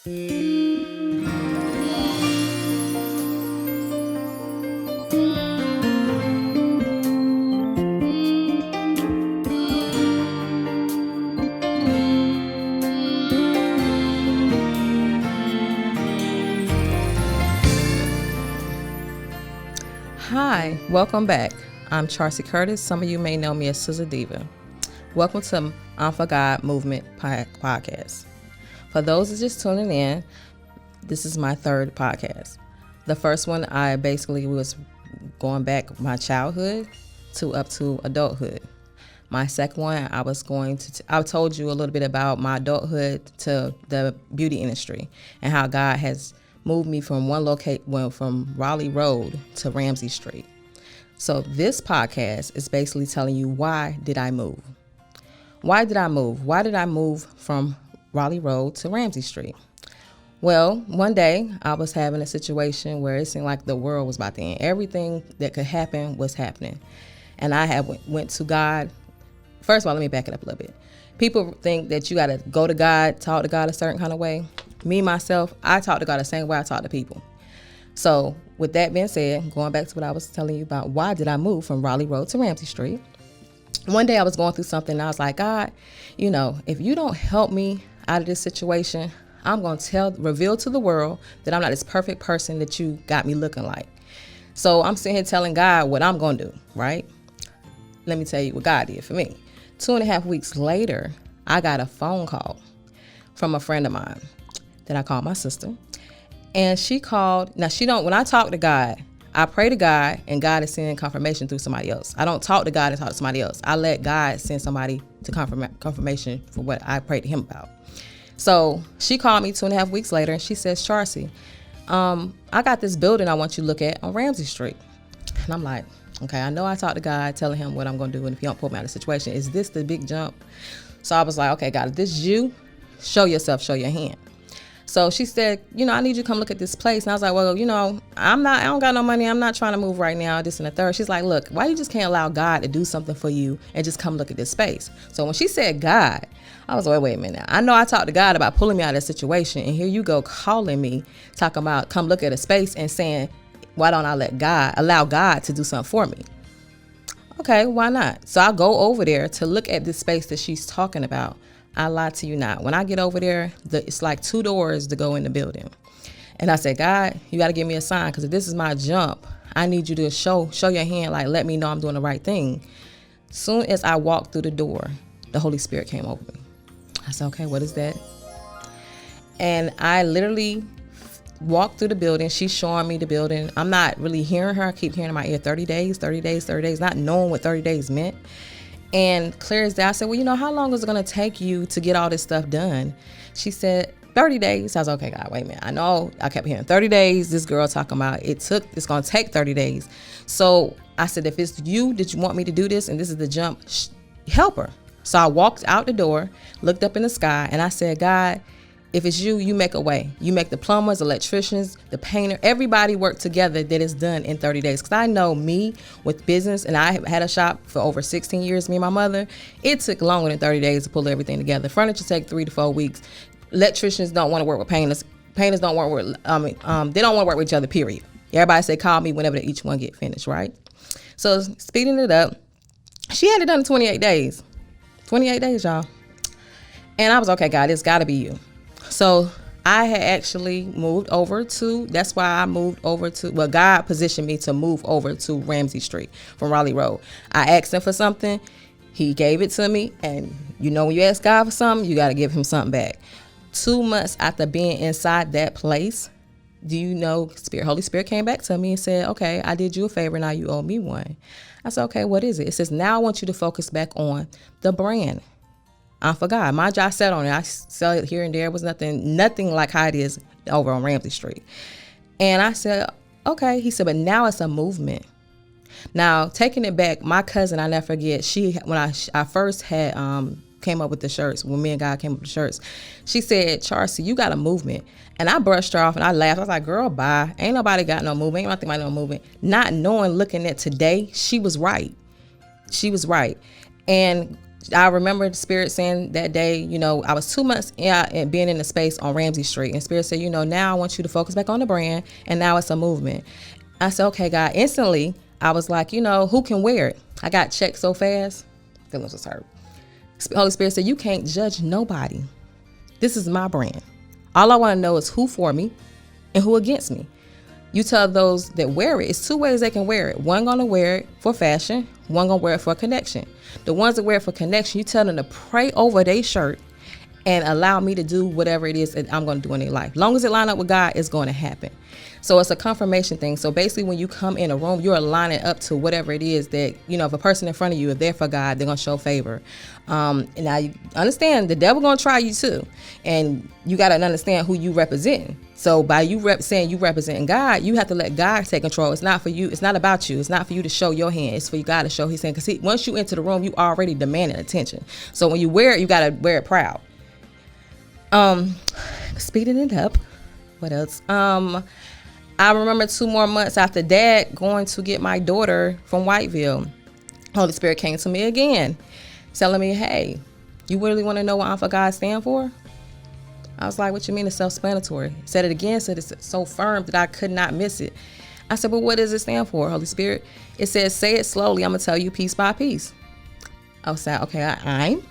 Hi, welcome back. I'm Charcy Curtis. Some of you may know me as Sizzle Diva. Welcome to IM4GOD Movement Podcast. For those who just tuning in, this is my third podcast. The first one, I basically was going back my childhood to up to adulthood. My second one, I told you a little bit about my adulthood to the beauty industry and how God has moved me from from Raleigh Road to Ramsey Street. So this podcast is basically telling you, why did I move? Why did I move? Why did I move from Raleigh Road to Ramsey Street? Well, one day I was having a situation where it seemed like the world was about to end. Everything that could happen was happening. And I went to God. First of all, let me back it up a little bit. People think that you got to go to God, talk to God a certain kind of way. Me, myself, I talk to God the same way I talk to people. So with that being said, going back to what I was telling you about, why did I move from Raleigh Road to Ramsey Street? One day I was going through something and I was like, God, if you don't help me out of this situation, I'm going to reveal to the world that I'm not this perfect person that you got me looking like. So I'm sitting here telling God what I'm going to do, right? Let me tell you what God did for me. 2.5 weeks later, I got a phone call from a friend of mine that I called my sister. And she called. Now, when I talk to God, I pray to God and God is sending confirmation through somebody else. I don't talk to God and talk to somebody else. I let God send somebody to confirmation for what I prayed to him about. So she called me 2.5 weeks later and she says, Charcy, I got this building I want you to look at on Ramsey Street. And I'm like, okay, I know I talked to God, telling him what I'm going to do. And if he don't pull me out of the situation, is this the big jump? So I was like, okay, God, if this is you, show yourself, show your hand. So she said, I need you to come look at this place. And I was like, well, I don't got no money. I'm not trying to move right now, this and the third. She's like, look, why you just can't allow God to do something for you and just come look at this space? So when she said God, I was like, wait a minute. I know I talked to God about pulling me out of that situation. And here you go calling me, talking about come look at a space and saying, why don't I allow God to do something for me? Okay, why not? So I go over there to look at this space that she's talking about. I lie to you not. When I get over there, it's like 2 doors to go in the building. And I said, God, you got to give me a sign, because if this is my jump, I need you to show your hand, like let me know I'm doing the right thing. Soon as I walked through the door, the Holy Spirit came over me. I said, okay, what is that? And I literally walked through the building. She's showing me the building. I'm not really hearing her. I keep hearing in my ear 30 days, 30 days, 30 days, not knowing what 30 days meant. And clear as day, I said, well, how long is it going to take you to get all this stuff done? She said, 30 days. I was okay, God, wait a minute. I know I kept hearing 30 days. This girl talking about it's going to take 30 days. So I said, if it's you, did you want me to do this? And this is the jump, help her. So I walked out the door, looked up in the sky, and I said, God, if it's you, you make a way. You make the plumbers, electricians, the painter, everybody work together that is done in 30 days. Because I know me with business, and I had a shop for over 16 years, me and my mother. It took longer than 30 days to pull everything together. Furniture take 3 to 4 weeks. Electricians don't want to work with painters. Painters don't want to work, they don't want to work with each other, period. Everybody say, call me whenever each one get finished, right? So speeding it up, she had it done in 28 days. 28 days, y'all. And I was, okay, God, it's got to be you. So I had actually moved over that's why I moved over God positioned me to move over to Ramsey Street from Raleigh Road. I asked him for something. He gave it to me. And when you ask God for something, you got to give him something back. 2 months after being inside that place, Holy Spirit came back to me and said, okay, I did you a favor. Now you owe me one. I said, okay, what is it? It says, now I want you to focus back on the brand. IM4GOD. My job sat on it. I sell it here and there. It was nothing like how it is over on Ramsey Street. And I said, okay. He said, but now it's a movement. Now, taking it back, my cousin, I never forget, when I first had came up with the shirts, when me and God came up with the shirts, she said, Charcy, you got a movement. And I brushed her off and I laughed. I was like, girl, bye. Ain't nobody got no movement. Ain't nothing about no movement. Not knowing, looking at today, she was right. She was right. And I remember the Spirit saying that day, you know, I was 2 months out and being in the space on Ramsey Street. And Spirit said, you know, now I want you to focus back on the brand. And now it's a movement. I said, okay, God. Instantly, I was like, you know, who can wear it? I got checked so fast. Feelings was hurt. Holy Spirit said, you can't judge nobody. This is my brand. All I want to know is who for me and who against me. You tell those that wear it, it's 2 ways they can wear it. One gonna wear it for fashion, one gonna wear it for connection. The ones that wear it for connection, you tell them to pray over their shirt and allow me to do whatever it is that I'm gonna do in their life. Long as it line up with God, it's gonna happen. So it's a confirmation thing. So basically when you come in a room, you're lining up to whatever it is that, you know, if a person in front of you, if they're for God, they're gonna show favor. And now you understand the devil gonna try you too. And you gotta understand who you represent. So by you saying you representing God, you have to let God take control. It's not for you. It's not about you. It's not for you to show your hand. It's for you God to show his hand. Because once you enter the room, you already demanding attention. So when you wear it, you gotta wear it proud. Speeding it up. What else? I remember 2 more months after that going to get my daughter from Whiteville. Holy Spirit came to me again, telling me, hey, you really want to know what IM4GOD stand for? I was like, what you mean it's self-explanatory? Said it again, said it's so firm that I could not miss it. I said, well, what does it stand for, Holy Spirit? It says, say it slowly. I'm going to tell you piece by piece. I was like, okay, I'm.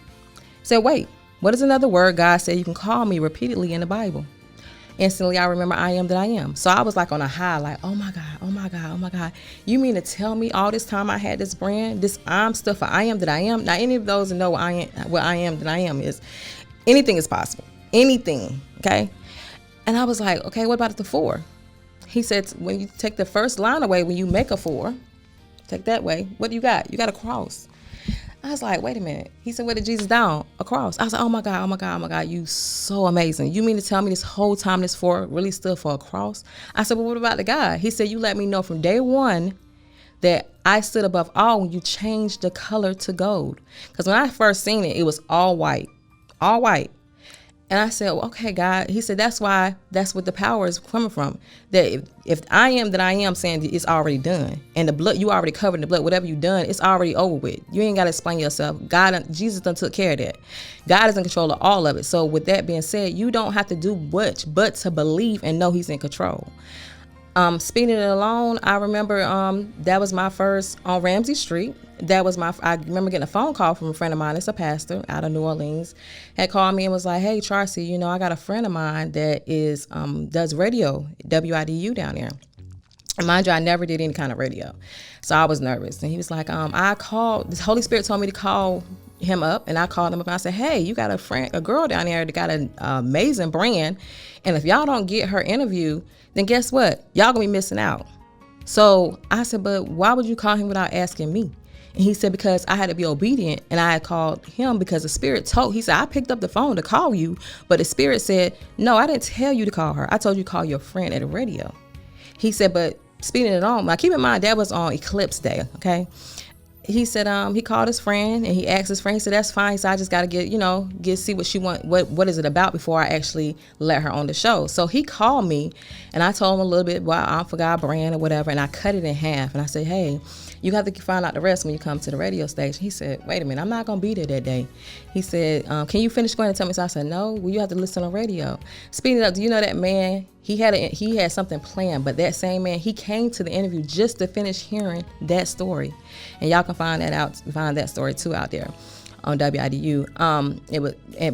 Said, wait, what is another word God said you can call me repeatedly in the Bible? Instantly, I remember I am that I am. So I was like on a high, like, oh my God, oh my God, oh my God. You mean to tell me all this time I had this brand, this I'm stuff for I am that I am? Now, any of those that know what I am that I am is, anything is possible. Anything, okay? And I was like, okay, what about the 4? He said, when you take the first line away, when you make a 4, take that way, what do you got? You got a cross. I was like, wait a minute. He said, where did Jesus down? A cross. I was like, oh my God, oh my God, oh my God, you so amazing. You mean to tell me this whole time this 4 really stood for a cross? I said, well, what about the God? He said, you let me know from day 1 that I stood above all when you changed the color to gold. Because when I first seen it, it was all white, all white. And I said, well, okay, God. He said, that's why, that's what the power is coming from. That if I am that I am, saying it's already done. And the blood, you already covered in the blood. Whatever you done, it's already over with. You ain't got to explain yourself. God, Jesus done took care of that. God is in control of all of it. So with that being said, you don't have to do much but to believe and know he's in control. Speeding it along, I remember that was my first on Ramsey Street. I remember getting a phone call from a friend of mine. It's a pastor out of New Orleans. Had called me and was like, hey, Charcy, you know, I got a friend of mine that is does radio, WIDU down there. And mind you, I never did any kind of radio. So I was nervous. And he was like, the Holy Spirit told me to call him up, and I called him up and I said, hey, you got a girl down there that got an amazing brand. And if y'all don't get her interview, then guess what? Y'all gonna be missing out. So I said, but why would you call him without asking me? And he said, because I had to be obedient, and I had called him because the Spirit he said, I picked up the phone to call you, but the Spirit said, no, I didn't tell you to call her. I told you to call your friend at the radio. He said, but speeding it on, now keep in mind that was on Eclipse Day, okay? He said he called his friend and he asked his friend. He said, that's fine. He said, I just got to see what she want. What is it about before I actually let her on the show. So he called me and I told him a little bit about IM4GOD brand or whatever. And I cut it in half and I said, hey, you have to find out the rest when you come to the radio station. He said, wait a minute, I'm not going to be there that day. He said, can you finish going and tell me? So I said, no, well, you have to listen on radio. Speaking of, do you know that man, he had something planned, but that same man, he came to the interview just to finish hearing that story. And y'all can find that story too out there on WIDU.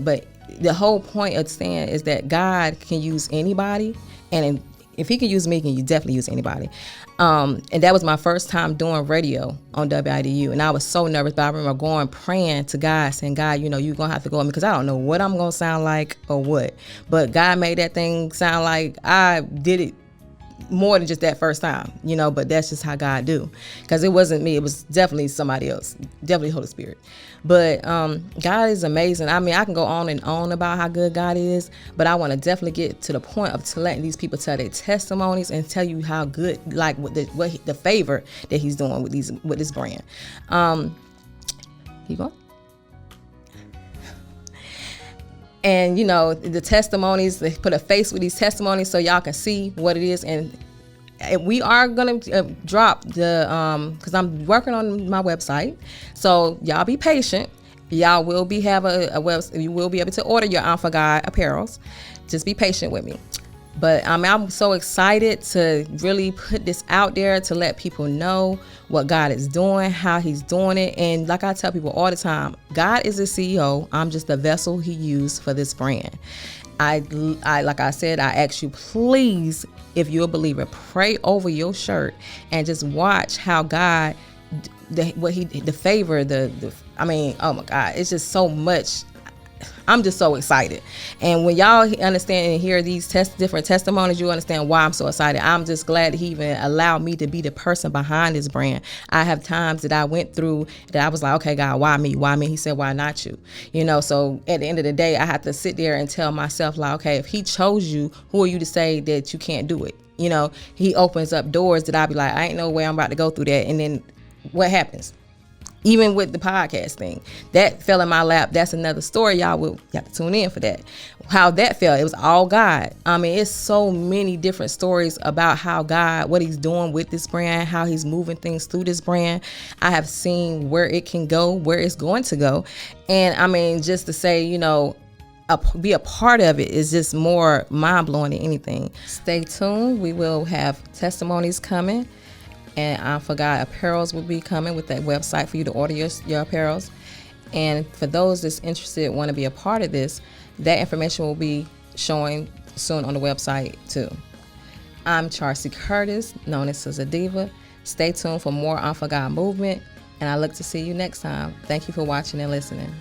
But the whole point of saying is that God can use anybody, and if he can use me, he can definitely use anybody. And that was my first time doing radio on WIDU. And I was so nervous, but I remember going praying to God, saying, God, you know, you're going to have to go with me because I don't know what I'm going to sound like or what. But God made that thing sound like I did it more than just that first time, you know, but that's just how God do. Because it wasn't me. It was definitely somebody else, definitely Holy Spirit. But God is amazing. I mean, I can go on and on about how good God is, but I want to definitely get to the point of letting these people tell their testimonies and tell you how good, like what the favor that he's doing with this brand. Keep going. And, you know, the testimonies, they put a face with these testimonies so y'all can see what it is. And we are going to drop the, because I'm working on my website. So y'all be patient. Y'all will have a website. You will be able to order your IM4GOD apparels. Just be patient with me. But I'm so excited to really put this out there to let people know what God is doing, how he's doing it. And like I tell people all the time, God is the CEO. I'm just the vessel he used for this brand. I like I said, I ask you, please, if you're a believer, pray over your shirt and just watch how God, the favor, I mean, oh my God, it's just so much. I'm just so excited. And when y'all understand and hear these different testimonies, you understand why I'm so excited. I'm just glad that he even allowed me to be the person behind this brand. I have times that I went through that I was like, okay, God, why me? Why me? He said, why not you? You know, so at the end of the day, I have to sit there and tell myself, like, okay, if he chose you, who are you to say that you can't do it? You know, he opens up doors that I'll be like, I ain't no way I'm about to go through that. And then what happens? Even with the podcast thing, that fell in my lap. That's another story. Y'all will have to tune in for that. How that fell. It was all God. I mean, it's so many different stories about how God, what he's doing with this brand, how he's moving things through this brand. I have seen where it can go, where it's going to go. And I mean, just to say, you know, be a part of it is just more mind-blowing than anything. Stay tuned. We will have testimonies coming. And IM4GOD apparels will be coming with that website for you to order your apparels. And for those that's interested, want to be a part of this, that information will be showing soon on the website too. I'm Charcy Curtis, known as Sister Diva. Stay tuned for more IM4GOD movement, and I look to see you next time. Thank you for watching and listening.